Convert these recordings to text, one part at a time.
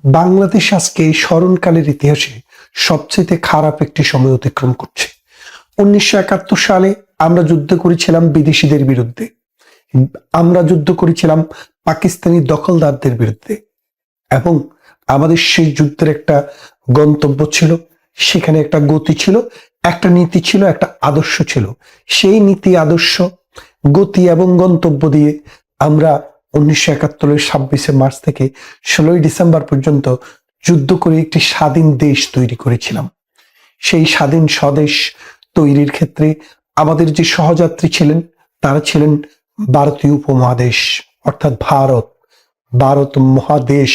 বাংলাদেশ আজকে স্মরণকালের ইতিহাসে সবচেয়ে খারাপ একটি সময় অতিক্রম করছে। 1971 সালে আমরা যুদ্ধ করেছিলাম বিদেশিদের বিরুদ্ধে, আমরা যুদ্ধ করেছিলাম পাকিস্তানি দখলদারদের বিরুদ্ধে, এবং আমাদের সেই যুদ্ধের একটা গন্তব্য ছিল, সেখানে একটা গতি ছিল, একটা নীতি ছিল, একটা আদর্শ ছিল। সেই নীতি, আদর্শ, গতি এবং গন্তব্য দিয়ে আমরা 1971-এর 26শে মার্চ থেকে 16ই ডিসেম্বর পর্যন্ত যুদ্ধ করে একটি স্বাধীন দেশ তৈরি করেছিলাম। সেই স্বাধীন স্বদেশ তৈরির ক্ষেত্রে আমাদের যে সহযাত্রী ছিলেন তারা ছিলেন ভারতীয় উপমহাদেশ, অর্থাৎ ভারত মহাদেশ,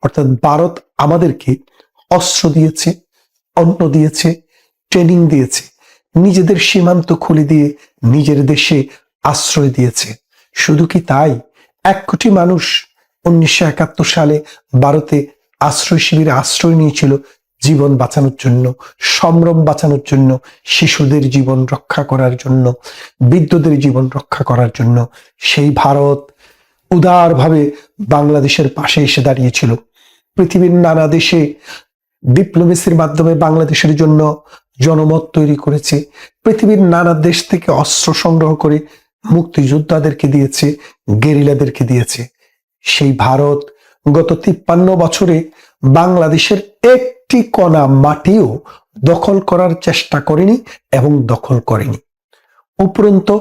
অর্থাৎ ভারত আমাদেরকে অস্ত্র দিয়েছে, অন্ন দিয়েছে, ট্রেনিং দিয়েছে, নিজেদের সীমান্ত খুলে দিয়ে নিজের দেশে আশ্রয় দিয়েছে। শুধু কি তাই, 1 কোটি মানুষ 1971 সালে ভারতে আশ্রয় শিবিরে আশ্রয় নিয়েছিল জীবন বাঁচানোর জন্য, সম্ভ্রম বাঁচানোর জন্য, শিশুদের জীবন রক্ষা করার জন্য, বৃদ্ধদের জীবন রক্ষা করার জন্য। সেই ভারত উদারভাবে বাংলাদেশের পাশে এসে দাঁড়িয়েছিল। পৃথিবীর নানা দেশে ডিপ্লোমেসির মাধ্যমে বাংলাদেশের জন্য জনমত তৈরি করেছে। পৃথিবীর নানা দেশ থেকে অস্ত্র সংগ্রহ করে মুক্তিযোদ্ধাদেরকে দিয়েছে, গেরিলাদেরকে দিয়েছে। সেই ভারত গত 53 বছরে বাংলাদেশের একটি কণা মাটিও দখল করার চেষ্টা করেনি এবং দখল করেনি। উপরন্তু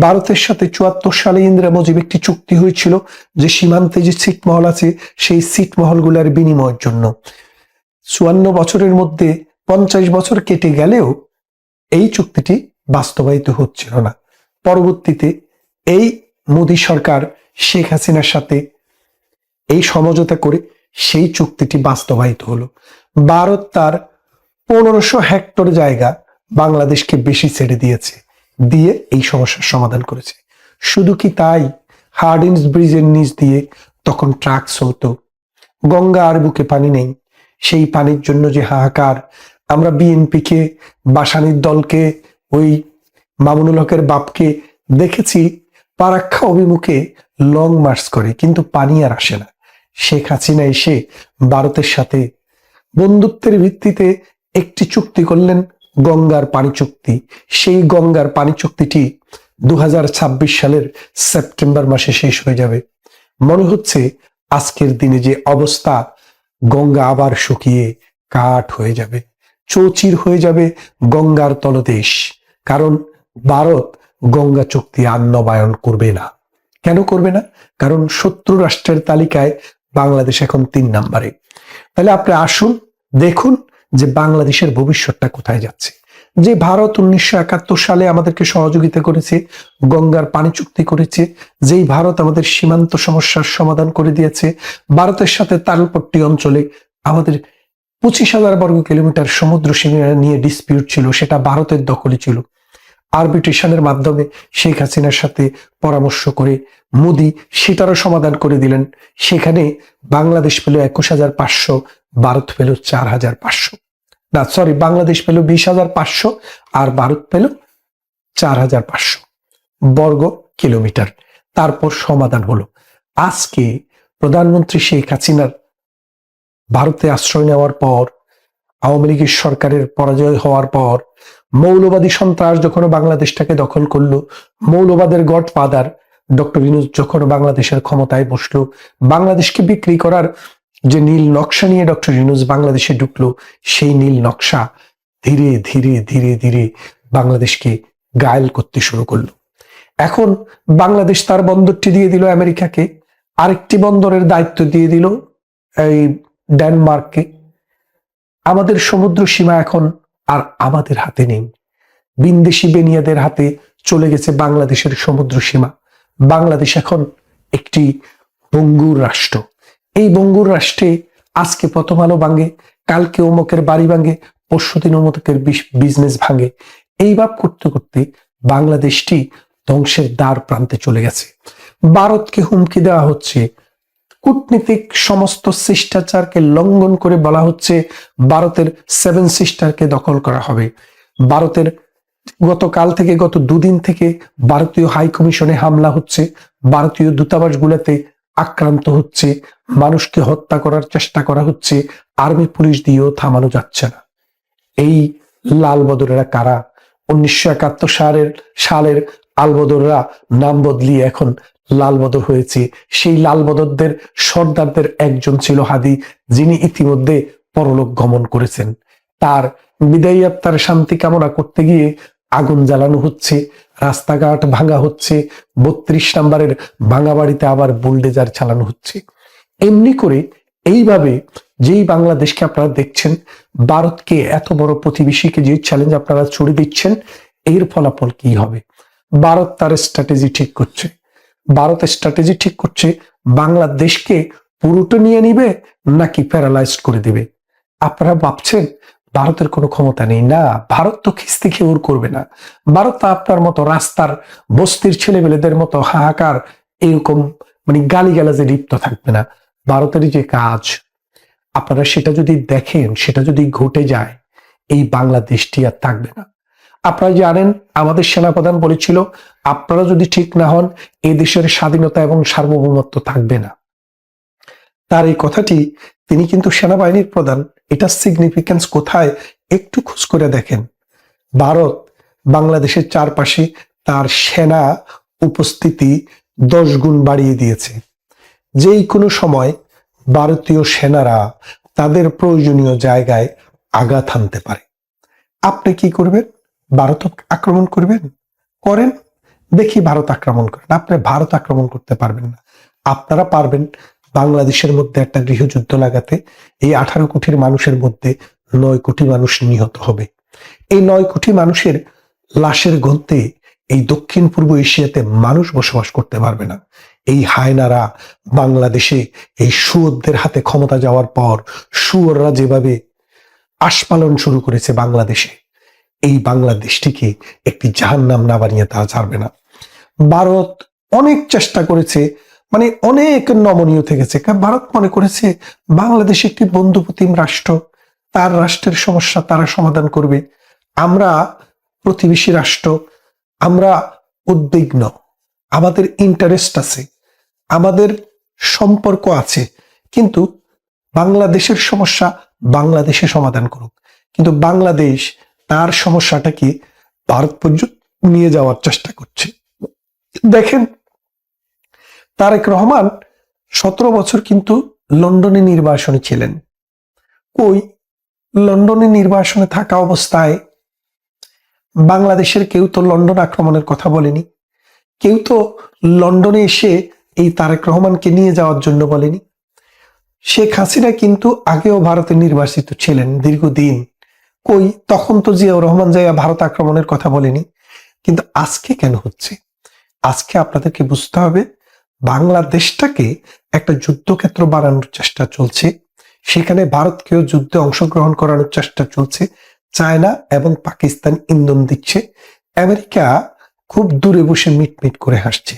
ভারতের সাথে 74 সালে ইন্দিরা মুজিব একটি চুক্তি হয়েছিল যে সীমান্তে যে ছিটমহল আছে সেই ছিটমহলগুলোর বিনিময়ের জন্য। 54 বছরের মধ্যে 50 বছর কেটে গেলেও এই চুক্তিটি বাস্তবায়িত হচ্ছিল না। পরবর্তীতে এই মোদী সরকার শেখ হাসিনার সাথে এই সমঝোতা করে সেই চুক্তিটি বাস্তবায়িত হলো। ভারত তার 1500 হেক্টর জায়গা বাংলাদেশকে বেশি ছেড়ে দিয়েছে, দিয়ে এই সমস্যার সমাধান করেছে। শুধু কি তাই, হার্ডিঞ্জ ব্রিজের নিচ দিয়ে তখন ট্রাক চলতো, গঙ্গা আর বুকে পানি নেই। সেই পানির জন্য যে হাহাকার, আমরা বিএনপিকে, বাসানির দলকে, ওই মামুনুল হকের বাপকে দেখেছি পারাক্ষা অভিমুখে লং মার্চ করে, কিন্তু পানি আর আসে না। শেখ হাসিনা এসে ভারতের সাথে বন্ধুত্বের ভিত্তিতে একটি চুক্তি করলেন, গঙ্গার পানি চুক্তি। সেই গঙ্গার পানি চুক্তিটি 2026 সালের সেপ্টেম্বর মাসে শেষ হয়ে যাবে। মনে হচ্ছে আজকের দিনে যে অবস্থা, গঙ্গা আবার শুকিয়ে কাঠ হয়ে যাবে, চৌচির হয়ে যাবে গঙ্গার তলদেশ। কারণ ভারত গঙ্গা চুক্তি আর নবায়ন করবে না। কেন করবে না? কারণ শত্রু রাষ্ট্রের তালিকায় বাংলাদেশ এখন 3 নম্বরে। তাহলে আপনি আসুন, দেখুন যে বাংলাদেশের ভবিষ্যৎটা কোথায় যাচ্ছে। যে ভারত 1971 সালে আমাদেরকে সহযোগিতা করেছে, গঙ্গার পানি চুক্তি করেছে, যেই ভারত আমাদের সীমান্ত সমস্যার সমাধান করে দিয়েছে, ভারতের সাথে তালপট্টি অঞ্চলে আমাদের 25,000 বর্গ কিলোমিটার সমুদ্র সীমা নিয়ে ডিসপিউট ছিল, সেটা ভারতের দখলে ছিল। আরবিট্রেশনের মাধ্যমে শেখ হাসিনার সাথে পরামর্শ করে মোদি সেটারও সমাধান করে দিলেন। সেখানে বাংলাদেশ পেল 21,500, ভারত পেল 4,500। না সরি, বাংলাদেশ পেল 20,500 আর ভারত পেল 4,500 বর্গ কিলোমিটার। তারপর সমাধান হলো। আজকে প্রধানমন্ত্রী শেখ হাসিনার ভারতে আশ্রয় নেওয়ার পর, আওয়ামী লীগের সরকারের পরাজয় হওয়ার পর, মৌলবাদী সন্ত্রাস যখন বাংলাদেশটাকে দখল করলো, মৌলবাদের গডফাদার ডক্টর ইউনূস যখন বাংলাদেশের ক্ষমতায় বসলো, বাংলাদেশকে বিক্রি করার যে নীল নকশা নিয়ে ডক্টর ইউনূস বাংলাদেশে ঢুকলো, সেই নীল নকশা ধীরে ধীরে ধীরে ধীরে বাংলাদেশকে ঘায়েল করতে শুরু করলো। এখন বাংলাদেশ তার বন্দরটি দিয়ে দিল আমেরিকাকে, আরেকটি বন্দরের দায়িত্ব দিয়ে দিল এই ডেনমার্ককে। আমাদের সমুদ্র সীমা এখন আর আমাদের হাতে নেই, বিন্দেশি বেনিয়াদের হাতে চলে গেছে বাংলাদেশের সমুদ্র সীমা। বাংলাদেশ এখন একটি বঙ্গুর রাষ্ট্র। এই বঙ্গুর রাষ্ট্রে আজকে প্রথম আলো ভাঙে, কালকে অমুকের বাড়ি ভাঙে, পরশুদিন অমুকের বিজনেস ভাঙে। এইভাবে করতে করতে বাংলাদেশটি ধ্বংসের দ্বার প্রান্তে চলে গেছে। ভারতকে হুমকি দেওয়া হচ্ছে, কূটনীতিক সমস্ত শিষ্টাচারকে লঙ্ঘন করে বলা হচ্ছে ভারতের 7 সিস্টারকে দখল করা হবে। ভারতের গতকাল থেকে, গত 2 দিন থেকে ভারতীয় হাই কমিশনে হামলা হচ্ছে, ভারতীয় দূতাবাসগুলোতে আক্রান্ত হচ্ছে, মানুষকে হত্যা করার চেষ্টা করা হচ্ছে, আর্মি পুলিশ দিয়েও থামানো যাচ্ছে না। এই লাল বদরেরা কারা? 1971 সালের আলবদররা নাম বদলিয়ে এখন লাল বদর হয়েছে। সেই লাল বদরদের সর্দারদের একজন ছিল হাদি, যিনি ইতিমধ্যে পরলোক গমন করেছেন। তার বিদায়ী আত্মার শান্তি কামনা করতে গিয়ে আগুন জ্বালানো হচ্ছে, রাস্তাঘাট ভাঙা হচ্ছে, 32 নম্বরের ভাঙা বাড়িতে আবার বুলডেজার চালানো হচ্ছে। এমনি করে এইভাবে যেই বাংলাদেশকে আপনারা দেখছেন, ভারতকে এত বড় প্রতিবেশীকে যে চ্যালেঞ্জ আপনারা ছড়িয়ে দিচ্ছেন, এর ফলাফল কি হবে? ভারত তার স্ট্র্যাটেজি ঠিক করছে। ভারত স্ট্র্যাটেজি ঠিক করছে বাংলাদেশকে পুরোটা নিয়ে নিবে নাকি প্যারালাইজড করে দিবে। আপনারা ভাবছেন ভারতের কোনো ক্ষমতা নেই? না, ভারত তো খিস্তি খেউর করবে না। ভারত তো আপনার মতো রাস্তার বস্তির ছেলেমেয়েদের মতো হাহাকার এরকম গালিগালাজে লিপ্ত থাকবে না। ভারতের যে কাজ, আপনারা সেটা যদি দেখেন, সেটা যদি ঘটে যায়, এই বাংলাদেশটি আর থাকবে না। আপনারা জানেন আমাদের সেনাপ্রধান বলেছিল, আপনারা যদি ঠিক না হন এই দেশের স্বাধীনতা এবং সার্বভৌমত্ব থাকবে না। তার এই কথাটি, তিনি কিন্তু সেনাবাহিনীর প্রধান, এটা সিগনিফিকেন্স কোথায় একটু খোঁজ করে দেখেন। ভারত বাংলাদেশের চারপাশে তার সেনা উপস্থিতি 10 গুণ বাড়িয়ে দিয়েছে। যেই কোনো সময় ভারতীয় সেনারা তাদের প্রয়োজনীয় জায়গায় আঘাত হানতে পারে। আপনি কি করবেন? ভারত আক্রমণ করবেন? করেন, দেখি ভারত আক্রমণ করেন। আপনি ভারত আক্রমণ করতে পারবেন না। আপনারা পারবেন বাংলাদেশের মধ্যে একটা গৃহযুদ্ধ লাগাতে। এই 18 কোটির মানুষের মধ্যে 9 কোটি মানুষ নিহত হবে। এই 9 কোটি মানুষের লাশের গন্তে এই দক্ষিণ পূর্ব এশিয়াতে মানুষ বসবাস করতে পারবে না। এই হায়নারা বাংলাদেশে এই শুয়োরদের হাতে ক্ষমতা যাওয়ার পর শুয়োররা যেভাবে আস্ফালন শুরু করেছে বাংলাদেশে, এই বাংলাদেশটিকে একটি জাহান্নাম না বানিয়ে তা ছাড়বে না। ভারত অনেক চেষ্টা করেছে, অনেক নমনীয় থেকেছে। ভারত মনে করেছে বাংলাদেশ একটি বন্ধুপ্রতিম রাষ্ট্র, তার রাষ্ট্রের সমস্যা তারা সমাধান করবে। আমরা প্রতিবেশী রাষ্ট্র, আমরা উদ্বিগ্ন, আমাদের ইন্টারেস্ট আছে, আমাদের সম্পর্ক আছে, কিন্তু বাংলাদেশের সমস্যা বাংলাদেশে সমাধান করুক। কিন্তু বাংলাদেশ তার সমস্যাটাকে ভারত পর্যন্ত নিয়ে যাওয়ার চেষ্টা করছে। দেখেন, তারেক রহমান 17 বছর কিন্তু লন্ডনে নির্বাসনে ছিলেন। কই, লন্ডনে নির্বাসনে থাকা অবস্থায় বাংলাদেশের কেউ তো লন্ডন আক্রমণের কথা বলেনি, কেউ তো লন্ডনে এসে এই তারেক রহমানকে নিয়ে যাওয়ার জন্য বলেনি। শেখ হাসিনা কিন্তু আগেও ভারতে নির্বাসিত ছিলেন দীর্ঘদিন। কই, তখন তো জিয়াউর রহমান যাইয়া ভারত আক্রমণের কথা বলেনি। কিন্তু আজকে কেন হচ্ছে? আজকে আপনাদেরকে বুঝতে হবে, বাংলাদেশটাকে একটা যুদ্ধক্ষেত্র বানানোর চেষ্টা চলছে। সেখানে ভারতকেও যুদ্ধে অংশগ্রহণ করানোর চেষ্টা চলছে। চায়না এবং পাকিস্তান ইন্ধন দিচ্ছে, আমেরিকা খুব দূরে বসে মিটমিট করে হাসছে।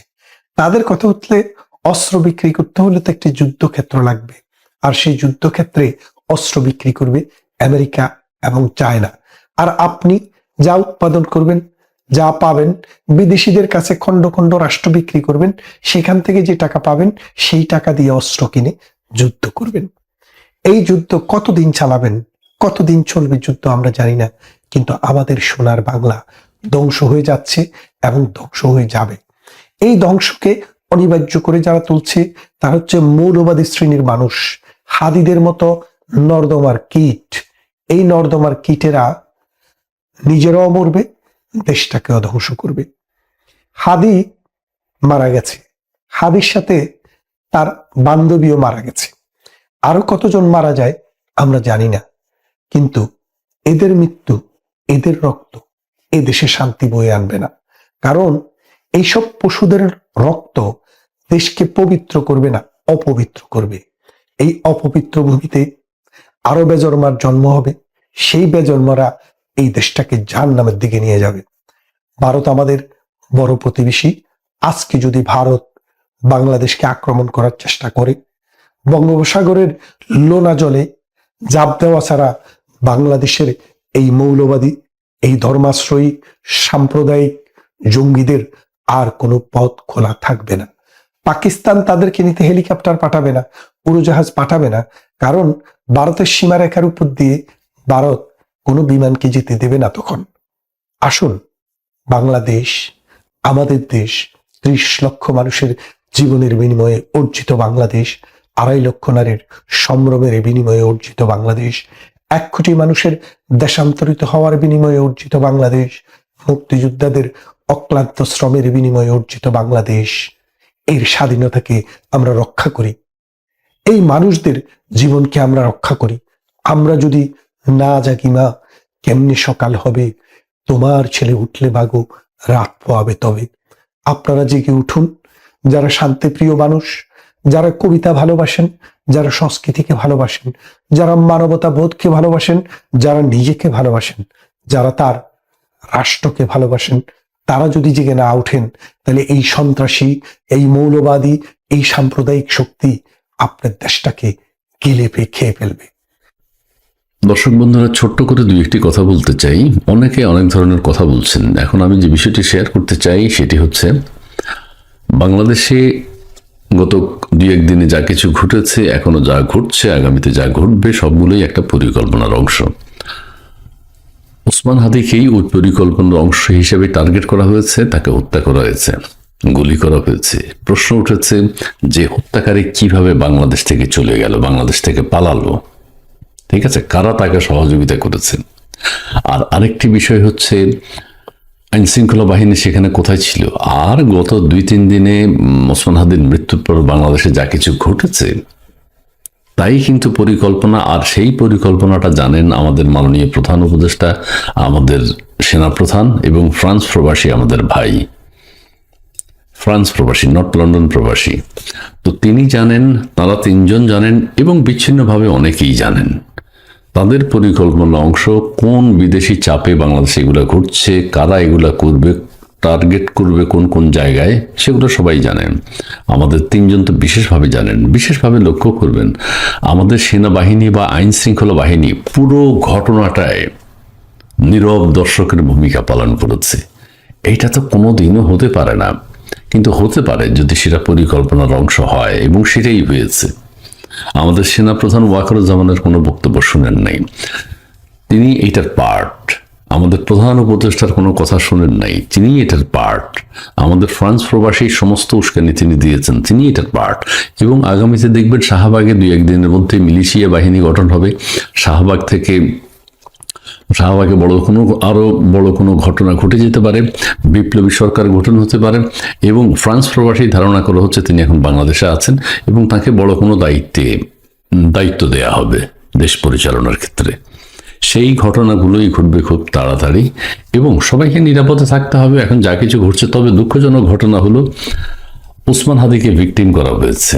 তাদের কথা উঠলে অস্ত্র বিক্রি করতে হলে তো একটি যুদ্ধক্ষেত্র লাগবে, আর সেই যুদ্ধক্ষেত্রে অস্ত্র বিক্রি করবে আমেরিকা এবং চায়না। আর আপনি যা উৎপাদন করবেন, যা পাবেন, বিদেশিদের কাছে খন্ড খন্ড রাষ্ট্র বিক্রি করবেন, সেখান থেকে যে টাকা পাবেন সেই টাকা দিয়ে অস্ত্র কিনে যুদ্ধ করবেন। এই যুদ্ধ কতদিন চালাবেন, কতদিন চলবে যুদ্ধ আমরা জানি না, কিন্তু আমাদের সোনার বাংলা ধ্বংস হয়ে যাচ্ছে এবং ধ্বংস হয়ে যাবে। এই ধ্বংসকে অনিবার্য করে যারা তুলছে তারা হচ্ছে মৌলবাদী শ্রেণীর মানুষ, হাদিদের মতো নর্দমার কীট। এই নর্দমার কীটেরা নিজেরাও মরবে, দেশটাকেও ধ্বংস করবে। হাদি মারা গেছে, হাদির সাথে তার বান্ধবীও মারা গেছে, আরো কতজন মারা যায় আমরা জানি না, কিন্তু এদের মৃত্যু, এদের রক্ত এ দেশে শান্তি বয়ে আনবে না। কারণ এইসব পশুদের রক্ত দেশকে পবিত্র করবে না, অপবিত্র করবে। এই অপবিত্র ভূমিতে আরো বেজন্মার জন্ম হবে, সেই বেজন্মারা এই দেশটাকে জাহান্নামের দিকে নিয়ে যাবে। ভারত আমাদের বড় প্রতিবেশী। আজকে যদি ভারত বাংলাদেশকে আক্রমণ করার চেষ্টা করে, বঙ্গোপসাগরের লোনা জলে জাপ দেওয়া ছাড়া বাংলাদেশের এই মৌলবাদী, এই ধর্মাশ্রয়ী সাম্প্রদায়িক জঙ্গিদের আর কোনো পথ খোলা থাকবে না। পাকিস্তান তাদেরকে নিতে হেলিকপ্টার পাঠাবে না, উড়োজাহাজ পাঠাবে না, কারণ ভারতের সীমারেখার উপর দিয়ে ভারত কোনো বিমানকে যেতে দেবে না তখন। আসুন, বাংলাদেশ আমাদের দেশ, 30 লক্ষ মানুষের জীবনের বিনিময়ে অর্জিত বাংলাদেশ, 2.5 লক্ষ নারীর সম্ভ্রমের বিনিময়ে অর্জিত বাংলাদেশ, 1 কোটি মানুষের দেশান্তরিত হওয়ার বিনিময়ে অর্জিত বাংলাদেশ, মুক্তিযোদ্ধাদের অক্লান্ত শ্রমের বিনিময়ে অর্জিত বাংলাদেশ। এর স্বাধীনতাকে আমরা রক্ষা করি, এই মানুষদের জীবনকে আমরা রক্ষা করি। আমরা যদি না জাগি মা, কেমনে সকাল হবে? তোমার ছেলে উঠলে বাগো, রাত পোয়াবে তবে। আপনারা জেগে উঠুন, যারা শান্তিপ্রিয় মানুষ, যারা কবিতা ভালোবাসেন, যারা সংস্কৃতিকে ভালোবাসেন, যারা মানবতা বোধকে ভালোবাসেন, যারা নিজেকে ভালোবাসেন, যারা তার রাষ্ট্রকে ভালোবাসেন, তারা যদি জেগে না উঠেন, তাহলে এই সন্ত্রাসী, এই মৌলবাদী, এই সাম্প্রদায়িক শক্তি আপনার দেশটাকে গিলে খেয়ে ফেলবে। দর্শক বন্ধুরা, ছোট্ট করে 2-1টি কথা বলতে চাই। অনেকে অনেক ধরনের কথা বলছেন। এখন আমি যে বিষয়টি শেয়ার করতে চাই সেটি হচ্ছে, বাংলাদেশে গত 2-1 দিনে যা কিছু ঘটেছে, এখনো যা ঘটছে, আগামীতে যা ঘটবে, সবগুলোই একটা পরিকল্পনার অংশ। ওসমান হাদিকেই ওই পরিকল্পনার অংশ হিসেবে টার্গেট করা হয়েছে, তাকে হত্যা করা হয়েছে, গুলি করা হয়েছে। প্রশ্ন উঠেছে যে হত্যাকারী কিভাবে বাংলাদেশ থেকে চলে গেল, বাংলাদেশ থেকে পালালো? ঠিক আছে, কারা তাকে সহযোগিতা করেছে? আর আরেকটি বিষয় হচ্ছে, আইন শৃঙ্খলা বাহিনী সেখানে কোথায় ছিল? আর গত 2-3 দিনে ওসমান হাদির মৃত্যুর পর বাংলাদেশে যা কিছু ঘটেছে তাই কিন্তু পরিকল্পনা। আর সেই পরিকল্পনাটা জানেন আমাদের মাননীয় প্রধান উপদেষ্টা, আমাদের সেনাপ্রধান এবং ফ্রান্স প্রবাসী আমাদের ভাই, ফ্রান্স প্রবাসী, নট লন্ডন প্রবাসী। তো তিনি জানেন, তারা 3 জন জানেন এবং বিচ্ছিন্নভাবে অনেকেই জানেন। তাদের পরিকল্পনা অংশ কোন বিদেশি চাপে বাংলাদেশে এগুলো ঘটছে, কারা এগুলা করবে, টার্গেট করবে কোন কোন জায়গায়, সেগুলো সবাই জানেন। আমাদের 3 জন তো বিশেষভাবে জানেন। বিশেষভাবে লক্ষ্য করবেন, আমাদের সেনাবাহিনী বা আইন শৃঙ্খলা বাহিনী পুরো ঘটনাটায় নীরব দর্শকের ভূমিকা পালন করেছে। এইটা তো কোনোদিনও হতে পারে না, কিন্তু হতে পারে যদি সেটা পরিকল্পনার অংশ হয়, এবং সেটাই হয়েছে। আমাদের সেনাপ্রধান ওয়াকারুজ্জামানের কোনো বক্তব্য শুনেন নাই, তিনি এটার পার্ট। আমাদের প্রধান উপদেষ্টার কোনো কথা শুনেন নাই, তিনি এটার পার্ট। আমাদের ফ্রান্স প্রবাসী সমস্ত উস্কানি তিনি দিয়েছেন, তিনি এটার পার্ট। এবং আগামীতে দেখবেন শাহবাগে 2-1 দিনের মধ্যে মিলিশিয়া বাহিনী গঠন হবে। শাহবাগে আরো বড় কোনো ঘটনা ঘটে যেতে পারে, বিপ্লবী সরকার গঠন হতে পারে। এবং ফ্রান্স প্রবাসী ধারণা করা হচ্ছে তিনি এখন বাংলাদেশে আছেন এবং তাকে বড় কোনো দায়িত্ব দেয়া হবে দেশ পরিচালনার ক্ষেত্রে। সেই ঘটনাগুলোই ঘটবে খুব তাড়াতাড়ি এবং সবাইকে নিরাপদে থাকতে হবে। এখন যা কিছু ঘটছে, তবে দুঃখজনক ঘটনা হলো ওসমান হাদিকে ভিকটিম করা হয়েছে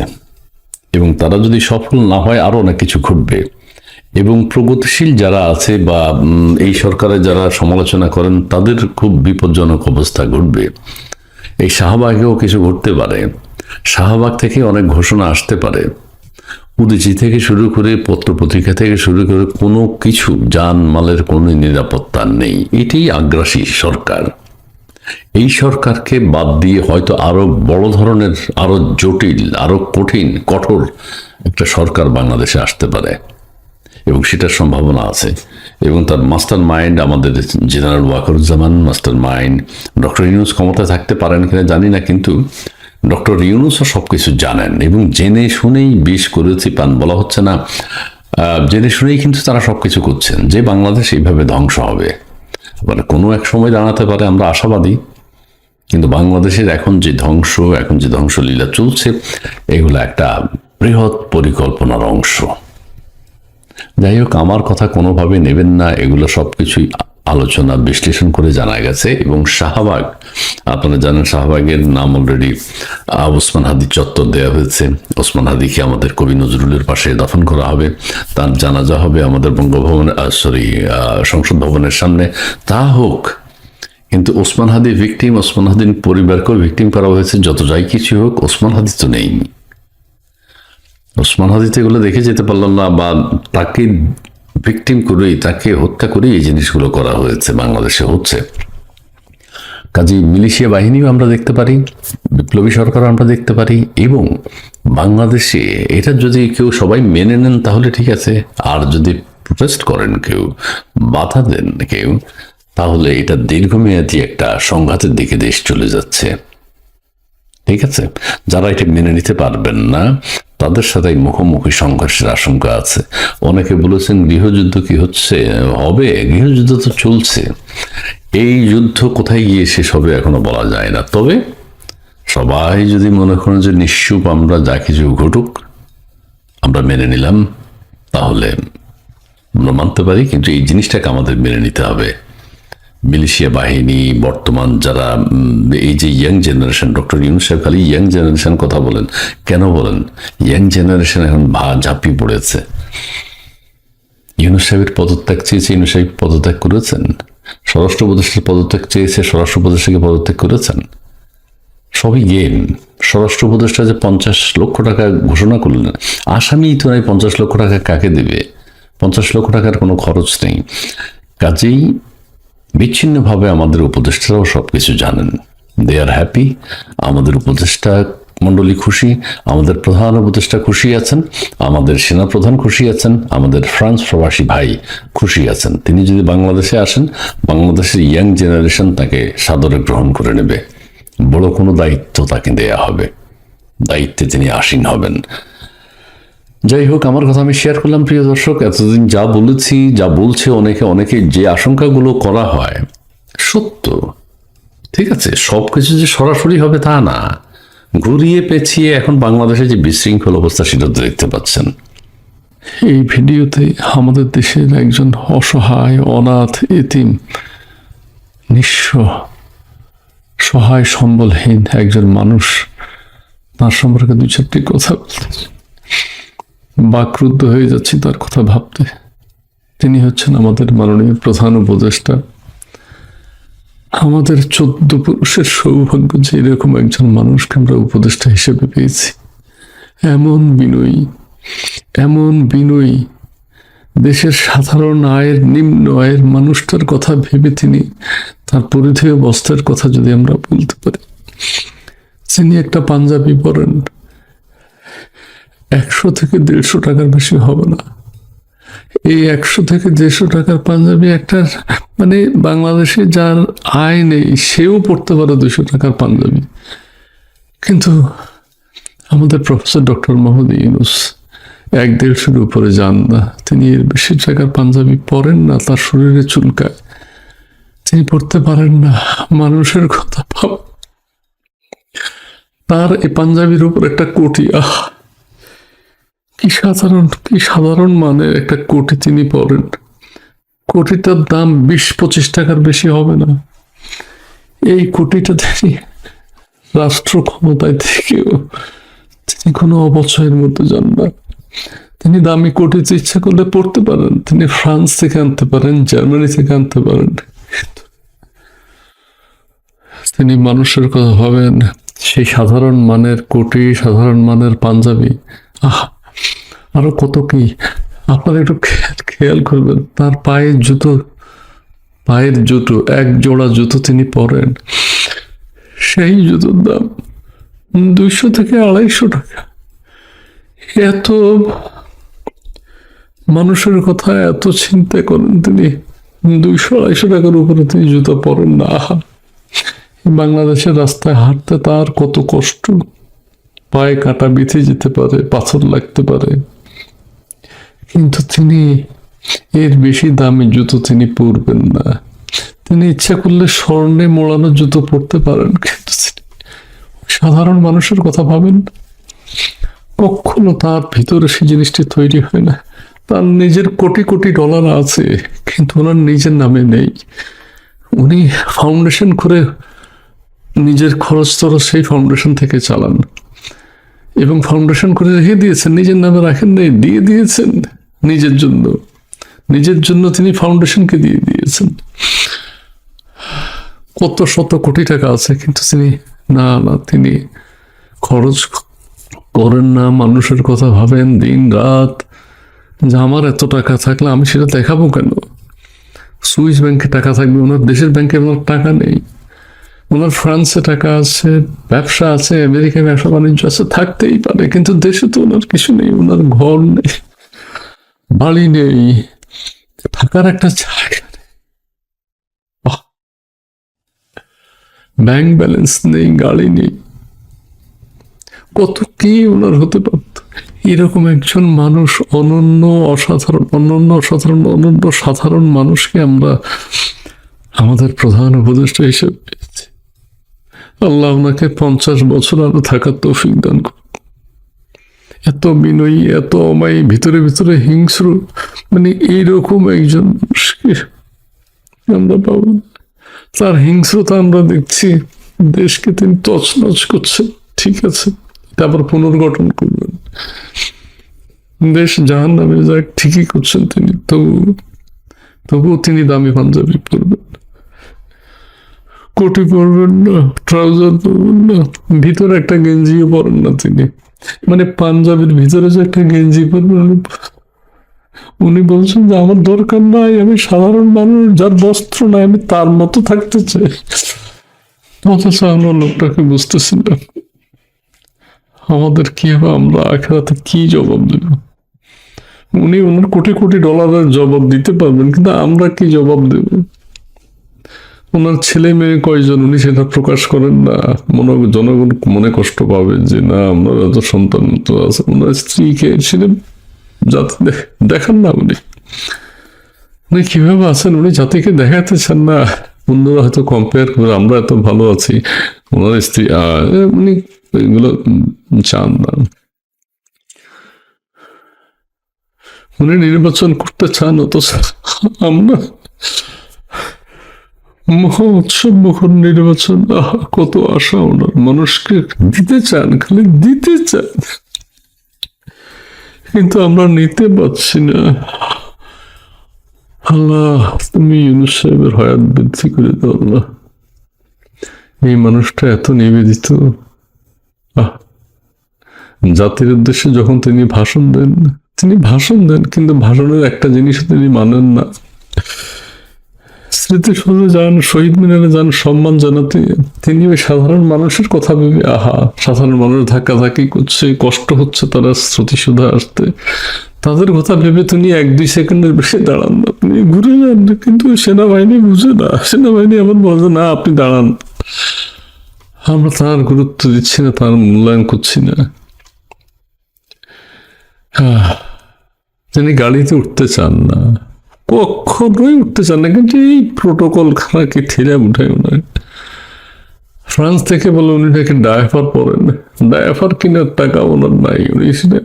এবং তারা যদি সফল না হয় আরো অনেক কিছু ঘটবে। এবং প্রগতিশীল যারা আছে বা এই সরকারের যারা সমালোচনা করেন, তাদের খুব বিপজ্জনক অবস্থা ঘটবে। এই শাহবাগেও কিছু ঘটতে পারে, শাহবাগ থেকে অনেক ঘোষণা আসতে পারে, উদীচী থেকে শুরু করে পত্রপত্রিকা থেকে শুরু করে কোনো কিছু জানমালের কোনো নিরাপত্তা নেই। এটাই আগ্রাসী সরকার। এই সরকারকে বাদ দিয়ে হয়তো আরো বড় ধরনের, আরো জটিল, আরো কঠোর একটা সরকার বাংলাদেশে আসতে পারে এবং সেটার সম্ভাবনা আছে। এবং তার মাস্টার মাইন্ড আমাদের general Wakeruzzaman, master mind doctor Yunus ক্ষমতায় থাকতে পারেন কিনা জানি না, কিন্তু ডক্টর ইউনূসও সবকিছু জানেন এবং জেনে শুনেই বিষ করেছি পান বলা হচ্ছে না, জেনে শুনেই কিন্তু তারা সবকিছু করছেন যে বাংলাদেশ এইভাবে ধ্বংস হবে। মানে কোনো এক সময় দাঁড়াতে পারে, আমরা আশাবাদী, কিন্তু বাংলাদেশের এখন যে ধ্বংসলীলা চলছে, এগুলো একটা বৃহৎ পরিকল্পনার অংশ। যাই হোক, আমার কথা কোনোভাবে নেবেন না, এগুলো সবকিছুই আলোচনা বিশ্লেষণ করে জানা গেছে। এবং শাহবাগ, আপনারা জানেন শাহবাগের নাম অলরেডি ওসমান হাদি চত্বর দেওয়া হয়েছে। ওসমান হাদিকে আমাদের কবি নজরুলের পাশে দাফন করা হবে, তার জানাজা হবে আমাদের সংসদ ভবনের সামনে। তা হোক, কিন্তু ওসমান হাদি ভিকটিম, ওসমান হাদির পরিবারকেও ভিকটিম করা হয়েছে। যত যাই কিছু হোক, ওসমান হাদি তো নেই। ওসমান হাদিতে এগুলো দেখে যেতে পারলাম না, বা তাকে ভিকটিম করেই, তাকে হত্যা করেই এই জিনিসগুলো করা হয়েছে, বাংলাদেশে হচ্ছে। কাজেই মিলিশিয়া বাহিনীও আমরা দেখতে পারি, বিপ্লবী সরকার আমরা দেখতে পারি, এবং বাংলাদেশে এটা যদি কেউ সবাই মেনে নেন তাহলে ঠিক আছে, আর যদি প্রোটেস্ট করেন কেউ, বাধা দেন কেউ, তাহলে এটা দীর্ঘমেয়াদী একটা সংঘাতের দিকে দেশ চলে যাচ্ছে। ঠিক আছে, যারা এটা মেনে নিতে পারবেন না তাদের সাথে মুখোমুখি সংঘর্ষের আশঙ্কা আছে। অনেকে বলেছেন গৃহযুদ্ধ কি হচ্ছে, হবে, গৃহযুদ্ধ তো চলছে। এই যুদ্ধ কোথায় গিয়ে শেষ হবে এখনো বলা যায় না। তবে সবাই যদি মনে করেন যে নিশ্চুপ আমরা যা কিছু ঘটুক আমরা মেনে নিলাম, তাহলে আমরা মানতে পারি, কিন্তু এই জিনিসটাকে আমাদের মেনে নিতে হবে। মিলিশিয়া বাহিনী বর্তমান যারা এই যে ইয়াং জেনারেশন, ডক্টর ইউনূস সাহেব খালি ইয়াং জেনারেশন কথা বলেন, কেন বলেন? ইয়াং জেনারেশন এখন ঝাঁপিয়ে পড়েছে। ইউনূস সাহেবের পদত্যাগ চেয়েছে, ইউনূস সাহেব পদত্যাগ করেছেন। স্বরাষ্ট্র উপদেষ্টার পদত্যাগ চেয়েছে, স্বরাষ্ট্র উপদেষ্টাকে পদত্যাগ করেছেন। সবই গেম। স্বরাষ্ট্র উপদেষ্টা যে 50 লক্ষ টাকা ঘোষণা করলেন, আসামি তো নাই 50 লক্ষ টাকা কাকে দেবে? 50 লক্ষ টাকার কোনো খরচ নেই। কাজেই বিচ্ছিন্নভাবে আমাদের উপদেষ্টারাও সবকিছু জানেন, দে আর হ্যাপি। আমাদের উপদেষ্টা মণ্ডলী খুশি, আমাদের প্রধান উপদেষ্টা খুশি আছেন, আমাদের সেনাপ্রধান খুশি আছেন, আমাদের ফ্রান্স প্রবাসী ভাই খুশি আছেন। তিনি যদি বাংলাদেশে আসেন, বাংলাদেশের ইয়াং জেনারেশন তাকে সাদরে গ্রহণ করে নেবে। বড় কোনো দায়িত্ব তাকে দেয়া হবে, দায়িত্বে তিনি আসীন হবেন। যাই হোক, আমার কথা আমি শেয়ার করলাম প্রিয় দর্শক। এতদিন যা বলেছি, যা বলছে অনেকে যে আশঙ্কাগুলো করা হয় সত্য। ঠিক আছে, সবকিছু যে সরাসরি হবে তা না, ঘুরিয়ে পেঁচিয়ে এখন বাংলাদেশে যে বিশৃঙ্খল অবস্থা সেটা তো দেখতে পাচ্ছেন। এই ভিডিওতে আমাদের দেশের একজন অসহায়, অনাথ, এতিম, নিঃস্ব, সহায় সম্বলহীন একজন মানুষ, তার সম্পর্কে 2-4টি কথা বলতে বাকরুদ্ধ হয়ে যাচ্ছি তার কথা ভাবতে। তিনি হচ্ছেন আমাদের মাননীয় প্রধান উপদেষ্টা। আমাদের 14 পুরুষের সৌভাগ্য যে এরকম একজন মানুষকে আমরা উপদেষ্টা হিসেবে পেয়েছি। এমন বিনয়ী, দেশের সাধারণ আয়ের, নিম্ন আয়ের মানুষটার কথা ভেবে তিনি তার পরিধেয় বস্ত্রের কথা যদি আমরা বলতে পারি। তিনি একটা পাঞ্জাবি পরেন, 100 থেকে 150 টাকার বেশি হবে না। এই 100 থেকে 150 টাকার পাঞ্জাবি একটা, মানে বাংলাদেশে যার আয় নেই সেও পড়তে পারে 200 টাকার পাঞ্জাবি। কিন্তু আমাদের প্রফেসর ডক্টর মোহাম্মদ ইউনূস 150-এর উপরে যান না, তিনি এর বেশি টাকার পাঞ্জাবি পরেন না, তার শরীরে চুলকায়, তিনি পড়তে পারেন না। মানুষের কথা ভাব, তার এই পাঞ্জাবির উপর একটা কোটি, কি সাধারণ মানের একটা কোটি তিনি পরেন। কোটিটার দাম 20-25 টাকার বেশি হবে না। এই কোটিটা তিনি রাষ্ট্র ক্ষমতায় থেকেও তিনি কোনো অপচয়ের মধ্যে যান না। তিনি দামি কোটিতে ইচ্ছা করলে পড়তে পারেন, তিনি ফ্রান্স থেকে আনতে পারেন, জার্মানি থেকে আনতে পারেন। তিনি মানুষের কথা ভাবেন, সেই সাধারণ মানের কোটি, সাধারণ মানের পাঞ্জাবি, আরো কত কি আপনারা একটু খেয়াল করবেন। তার পায়ের জুতো, 1 জোড়া জুতো তিনি পরেন, সেই জুতোর দাম 200 থেকে 250 টাকা। এত মানুষের কথা এত চিন্তা করেন তিনি, 200-250 টাকার উপরে তিনি জুতো পরেন না। বাংলাদেশের রাস্তায় হাঁটতে তার কত কষ্ট, পায়ে কাঁটা বিঁধে যেতে পারে, পাথর লাগতে পারে, কিন্তু তিনি এর বেশি দামি জুতো তিনি পরবেন না। তিনি ইচ্ছা করলে স্বর্ণে মোড়ানো জুতো পরতে পারেন, কিন্তু সাধারণ মানুষের কথা ভাবেন। কখনো তার ভিতরে সেই জিনিসটি তৈরি হয় না। তার নিজের কোটি কোটি ডলার আছে, কিন্তু ওনার নিজের নামে নেই। উনি ফাউন্ডেশন করে নিজের খরচ সেই ফাউন্ডেশন থেকে চালান, এবং ফাউন্ডেশন করে রেখে দিয়েছেন, নিজের নামে রাখেন নেই, দিয়ে দিয়েছেন নিজের জন্য তিনি ফাউন্ডেশনকে দিয়ে দিয়েছেন। কত শত কোটি টাকা আছে, কিন্তু তিনি তিনি খরচ করেন না, মানুষের কথা ভাবেন দিন রাত, যে আমার এত টাকা থাকলে আমি সেটা দেখাবো কেন? সুইস ব্যাংকে টাকা থাকবে, ওনার দেশের ব্যাংকে ওনার টাকা নেই। ওনার ফ্রান্সে টাকা আছে, ব্যবসা আছে, আমেরিকায় ব্যবসা বাণিজ্য আছে, থাকতেই পারে, কিন্তু দেশে তো ওনার কিছু নেই, ওনার ঘর নেই, বাড়ি নেই, থাকার একটা জায়গা নেই, ব্যাংক ব্যালেন্স নেই, গাড়ি নেই, কত কি ওনার হতে পারত। এরকম একজন মানুষ, অনন্য অসাধারণ, অনন্য সাধারণ মানুষকে আমরা আমাদের প্রধান উপদেষ্টা হিসেবে পেয়েছি। আল্লাহ ওনাকে 50 বছর আরো থাকার তৌফিক দান করুন। এত বিনয়ী, এত অমায়ী, ভিতরে ভিতরে হিংস্র, মানে এইরকম একজন মানুষকে আমরা পাবো না। তার হিংস্রতা আমরা দেখছি, দেশকে তিনি তছনছ করছেন, ঠিক আছে, তারপর পুনর্গঠন করবেন, দেশ জাহান্নামে যাক, ঠিকই করছেন তিনি, তবুও তিনি দামি পাঞ্জাবি পরবেন, কোটি পরবেন না, ট্রাউজার পরবেন না, ভিতরে একটা গেঞ্জিও পরেন না তিনি, মানে পাঞ্জাবির ভিতরে যে একটা গেঞ্জি পরবেন। উনি বলছেন যে আমার দরকার নাই, আমি সাধারণ মানুষ, যার বস্ত্র নাই, আমি তার মতো থাকতে চাই। অথচ আমরা লোকটাকে বুঝতেছি না। আমাদের কি হবে, আমরা আখেরাতে কি জবাব দেব? উনি ওনার কোটি কোটি ডলারের জবাব দিতে পারবেন, কিন্তু আমরা কি জবাব দেব? ওনার ছেলে মেয়ে কয়জন, উনি সেটা প্রকাশ করেন না। জনগণ মনে কষ্ট পাবে যে না, আমরা এত সন্তান তো আছে। ওনার স্ত্রীকে ছেলে জাতি দেখান না উনি কিভাবে আছেন, উনি জাতিকে দেখাতে চান না। অন্যরা হয়তো কম্পেয়ার করে, আমরা এত ভালো আছি, ওনার স্ত্রী উনি এগুলো চান না। উনি নির্বাচন করতে চান, অথচ আমরা মহা উৎসব মুখর নির্বাচন, কত আশা ওনার, মানুষকে দিতে চান, খালি দিতে চান, কিন্তু আমরা নিতে পারছি না। আল্লাহ তুমি ইউনূস সাহেবের হায়াত বৃদ্ধি করে দাও আল্লাহ। এই মানুষটা এত নিবেদিত, জাতির উদ্দেশ্যে যখন তিনি ভাষণ দেন, কিন্তু ভাষণের একটা জিনিস তিনি মানেন না। স্মৃতিসৌধে যান, শহীদ মিনারে যান সম্মান জানাতে, তিনি ওই সাধারণ মানুষের কথা ভেবে, সাধারণ মানুষ ধাক্কাধাক্কি করছে, কষ্ট হচ্ছে তারা স্মৃতিসৌধে আসতে, তাদের কথা ভেবে তিনি 1-2 সেকেন্ডের বেশি দাঁড়ান না, আপনি ঘুরে যান। কিন্তু সেনাবাহিনী বুঝে না, সেনাবাহিনী আবার বলে না আপনি দাঁড়ান। আমরা তার গুরুত্ব দিচ্ছি না, তার মূল্যায়ন করছি না। তিনি গাড়িতে উঠতে চান না, কখনোই উঠতে চান না, কিন্তু এই প্রোটোকল খানাকে ঠেলে উঠায় ওনার। ফ্রান্স থেকে বলে উনি নাকি ডায়াপার পরেন, ডায়াপার কেনার টাকা ওনার নাই। উনি সেটা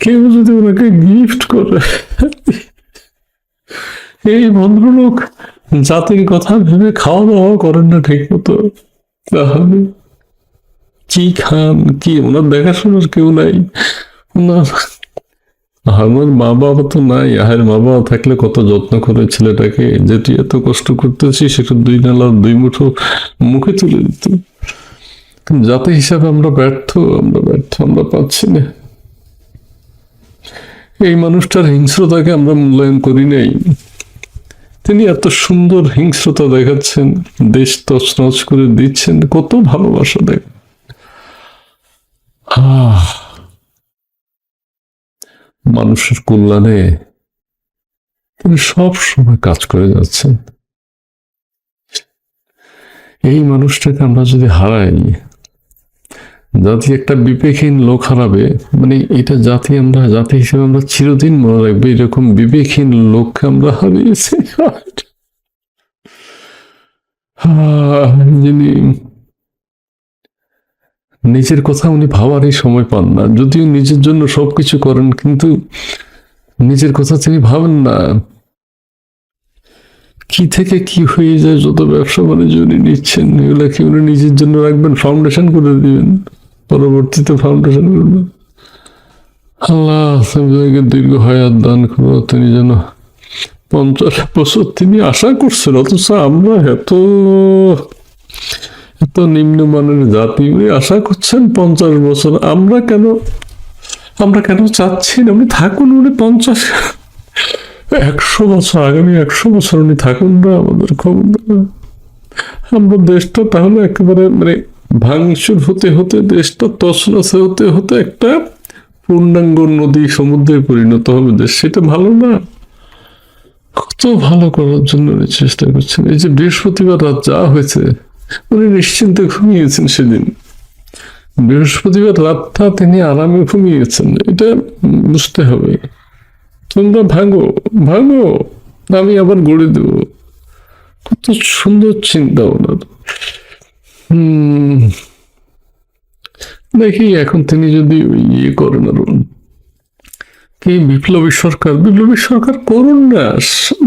কেউ যদি ওনাকে গিফট করে, এই ভদ্রলোক জাতির কথা ভেবে খাওয়া দাওয়া করেন না ঠিক মতো, তাহলে কি খান কি? ওনার দেখাশোনার কেউ নাই। ওনার আমার মা বাবা তো নাই, মা বাবা থাকলে কত যত্ন করে ছেলেটাকে, যেটি এত কষ্ট করতেছি সেটা 2 নালা 2 মুঠো মুখে তুলে দিত। জাতি হিসাবে আমরা ব্যর্থ, আমরা পাচ্ছি না। এই মানুষটার হিংস্রতাকে আমরা মূল্যায়ন করি নাই। তিনি এত সুন্দর হিংস্রতা দেখাচ্ছেন, দেশ তছনছ করে দিচ্ছেন, কত ভালোবাসা দেখ। মানুষের কল্যাণে তিনি সব সময় কাজ করে যাচ্ছেন। এই মানুষটাকে আমরা যদি হারাই, জাতি একটা বিবেকহীন লোক হারাবে, মানে এটা জাতি হিসেবে আমরা চিরদিন মনে রাখবো, এরকম বিবেকহীন লোককে আমরা হারিয়েছি। যিনি নিজের কথা উনি ভাবারই সময় পান না, যদিও নিজের জন্য সবকিছু করেন, কিন্তু নিজের কথা তিনি ভাবেন না। কি থেকে কি হয়ে যায়, যত ব্যবসা বাণিজ্য উনি নিচ্ছেন, এগুলা কি উনি নিজের জন্য রাখবেন, ফাউন্ডেশন করে দিবেন, পরবর্তীতে ফাউন্ডেশন করবেন। আল্লাহ দীর্ঘ হায়াত দান করো, তিনি যেন 50 বছর তিনি আশা করছেন, অথচ আমরা এত নিম্নমানের জাতি, উনি আশা করছেন 50 বছর। আমরা কেন চাচ্ছি না উনি থাকুন, উনি 100 বছর, আগামী 100 বছর উনি থাকুন না, আমাদের খবর। আমরা দেশটা তাহলে একেবারে মানে ভাঙচুর হতে হতে দেশটা তছনছ হতে হতে একটা পূর্ণাঙ্গ নদী সমুদ্রে পরিণত হবে দেশ, সেটা ভালো না? কত ভালো করার জন্য উনি চেষ্টা করছেন। এই যে বৃহস্পতিবার রাত যা হয়েছে, উনি নিশ্চিন্তে ঘুমিয়েছেন সেদিন, বৃহস্পতিবার রাতটা তিনি আরামে ঘুমিয়েছেন, এটা বুঝতে হবে। তোমরা ভাঙো ভাঙো, আমি আবার গড়ে দেব। কত সুন্দর চিন্তা ওনার। দেখি এখন তিনি যদি ওই ইয়ে করেন আরো কি বিপ্লবী সরকার করুন না,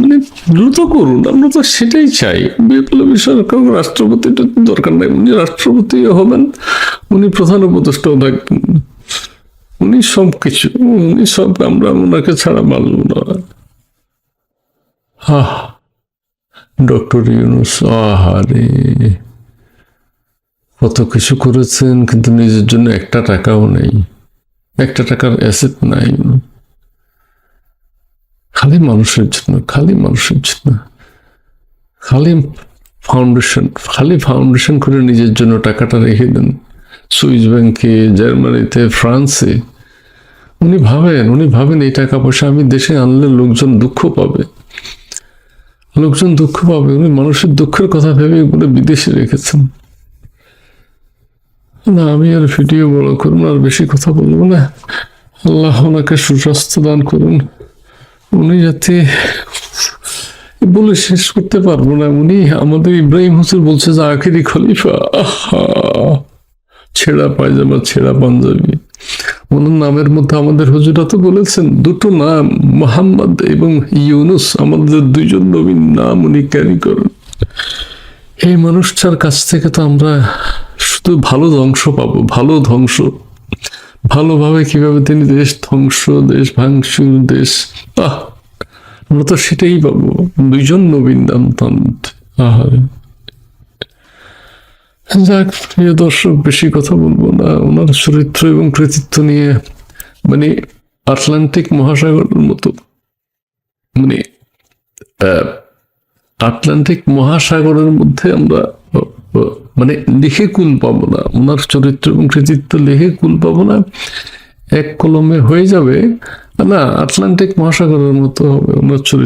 মানে দ্রুত করুন, আমরা তো সেটাই চাই। বিপ্লবী সরকার, রাষ্ট্রপতিটা দরকার নাই, উনি রাষ্ট্রপতি হবেন, উনি প্রধান উপদেষ্টাও থাকবেন, উনি সবকিছু, উনি সব, আমরা ওনাকে ছাড়া মানব না। ডক্টর ইউনূস, আহারে কত কিছু করেছেন, কিন্তু নিজের জন্য একটা টাকাও নেই, একটা টাকার অ্যাসেট নাই। খালি মানুষের জন্য, খালি মানুষের জন্য, খালি ফাউন্ডেশন করে নিজের জন্য টাকাটা রেখে দেন সুইস ব্যাংকে, জার্মানিতে, ফ্রান্সে। উনি ভাবেন এই টাকা পয়সা আমি দেশে আনলে লোকজন দুঃখ পাবে। উনি মানুষের দুঃখের কথা ভেবে এগুলো বিদেশে রেখেছেন। না, আমি আর ভিডিও বড় করবো, আর বেশি কথা বলবো না। আল্লাহ ওনাকে সুস্বাস্থ্য দান করুন। উনি যাতে, বলে শেষ করতে পারবো না, উনি আমাদের ইব্রাহিম হোসেন বলছে যে আখেরি খলিফা। ছেঁড়া পায়জামা, ছেঁড়া পাঞ্জাবি, ওনার নামের মধ্যে আমাদের হুজুরা তো বলেছেন দুটো নাম, মোহাম্মদ এবং ইউনুস, আমাদের দুইজন নবীন নাম উনি ক্যারি করেন। এই মানুষটার কাছ থেকে তো আমরা শুধু ভালো ধ্বংস পাবো, ভালো ধ্বংস। ভালোভাবে কিভাবে তিনি দেশ ধ্বংস, দেশ ভাঙচুর, দেশ, আমরা তো সেটাই পাবো, দুইজন নবীন নাম তার মধ্যে। যাক প্রিয় দর্শক, বেশি কথা বলবো না। ওনার চরিত্র এবং কৃতিত্ব নিয়ে, মানে আটলান্টিক মহাসাগরের মতো, মানে আটলান্টিক মহাসাগরের মধ্যে আমরা মানে লিখে কুল পাবো না, ওনার চরিত্র এবং কৃতিত্ব লিখে কুল পাবো না। এক কলমে হয়ে যাবে না, আটলান্টিক মহাসাগরের মতো হবে ওনার চরিত্র।